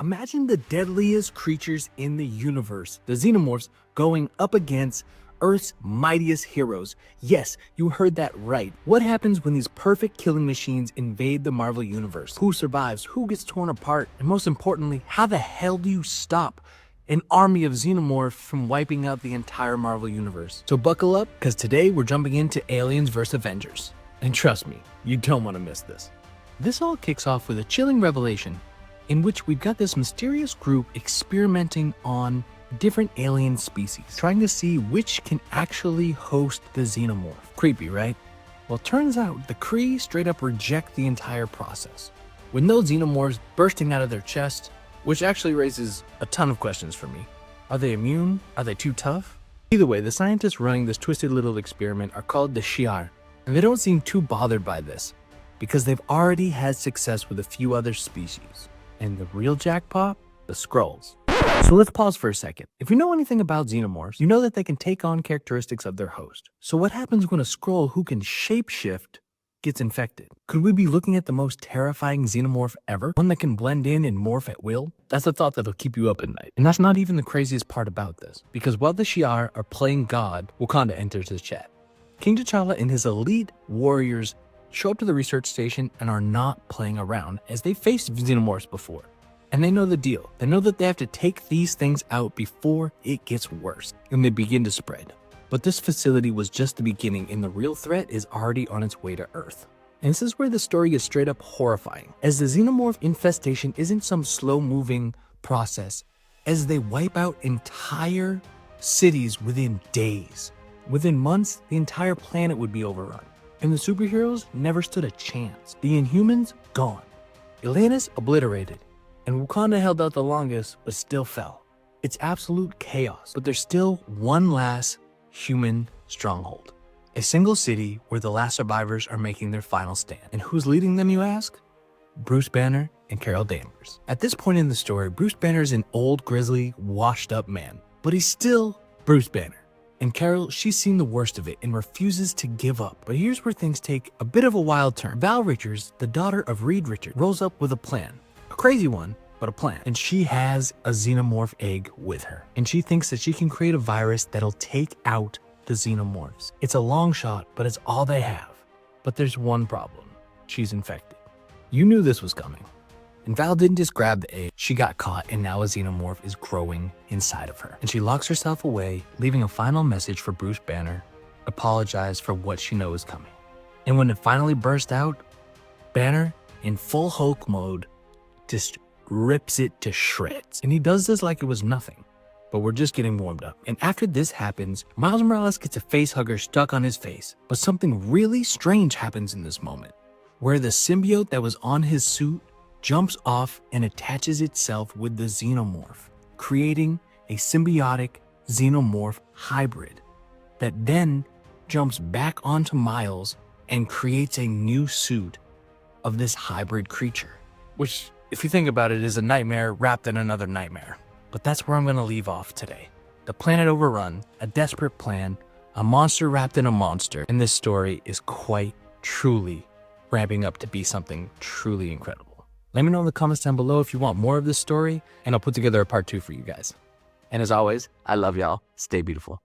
Imagine the deadliest creatures in the universe, the Xenomorphs, going up against Earth's mightiest heroes. Yes, you heard that right. What happens when these perfect killing machines invade the Marvel Universe? Who survives? Who gets torn apart? And most importantly, how the hell do you stop an army of Xenomorphs from wiping out the entire Marvel Universe? So buckle up, because today we're jumping into Aliens vs. Avengers. And trust me, you don't want to miss this. This all kicks off with a chilling revelation in which we've got this mysterious group experimenting on different alien species, trying to see which can actually host the Xenomorph. Creepy, right? Well, turns out the Kree straight up reject the entire process, with no Xenomorphs bursting out of their chest, which actually raises a ton of questions for me. Are they immune? Are they too tough? Either way, the scientists running this twisted little experiment are called the Shi'ar, and they don't seem too bothered by this, because they've already had success with a few other species. And the real jackpot? The Skrulls. So let's pause for a second. If you know anything about Xenomorphs, you know that they can take on characteristics of their host. So what happens when a Skrull who can shapeshift gets infected? Could we be looking at the most terrifying Xenomorph ever? One that can blend in and morph at will? That's a thought that'll keep you up at night. And that's not even the craziest part about this, because while the Shi'ar are playing God, Wakanda enters the chat. King T'Challa and his elite warriors show up to the research station and are not playing around, as they faced Xenomorphs before. And they know the deal. They know that they have to take these things out before it gets worse, and they begin to spread. But this facility was just the beginning, and the real threat is already on its way to Earth. And this is where the story gets straight up horrifying, as the Xenomorph infestation isn't some slow-moving process, as they wipe out entire cities within days. Within months, the entire planet would be overrun. And the superheroes never stood a chance. The Inhumans, gone. Atlantis, obliterated. And Wakanda held out the longest, but still fell. It's absolute chaos, but there's still one last human stronghold. A single city where the last survivors are making their final stand. And who's leading them, you ask? Bruce Banner and Carol Danvers. At this point in the story, Bruce Banner is an old, grizzly, washed-up man. But he's still Bruce Banner. And Carol, she's seen the worst of it and refuses to give up. But here's where things take a bit of a wild turn. Val Richards, the daughter of Reed Richards, rolls up with a plan. A crazy one, but a plan. And she has a Xenomorph egg with her. And she thinks that she can create a virus that'll take out the Xenomorphs. It's a long shot, but it's all they have. But there's one problem. She's infected. You knew this was coming. And Val didn't just grab the egg, she got caught, and now a Xenomorph is growing inside of her. And she locks herself away, leaving a final message for Bruce Banner, apologize for what she knows is coming. And when it finally burst out, Banner, in full Hulk mode, just rips it to shreds. And he does this like it was nothing, but we're just getting warmed up. And after this happens, Miles Morales gets a face hugger stuck on his face. But something really strange happens in this moment, where the symbiote that was on his suit jumps off and attaches itself with the Xenomorph, creating a symbiotic Xenomorph hybrid that then jumps back onto Miles and creates a new suit of this hybrid creature, which, if you think about it, is a nightmare wrapped in another nightmare. But that's where I'm going to leave off today. The planet overrun, a desperate plan, a monster wrapped in a monster, and this story is quite truly ramping up to be something truly incredible. Let me know in the comments down below if you want more of this story, and I'll put together a part 2 for you guys. And as always, I love y'all. Stay beautiful.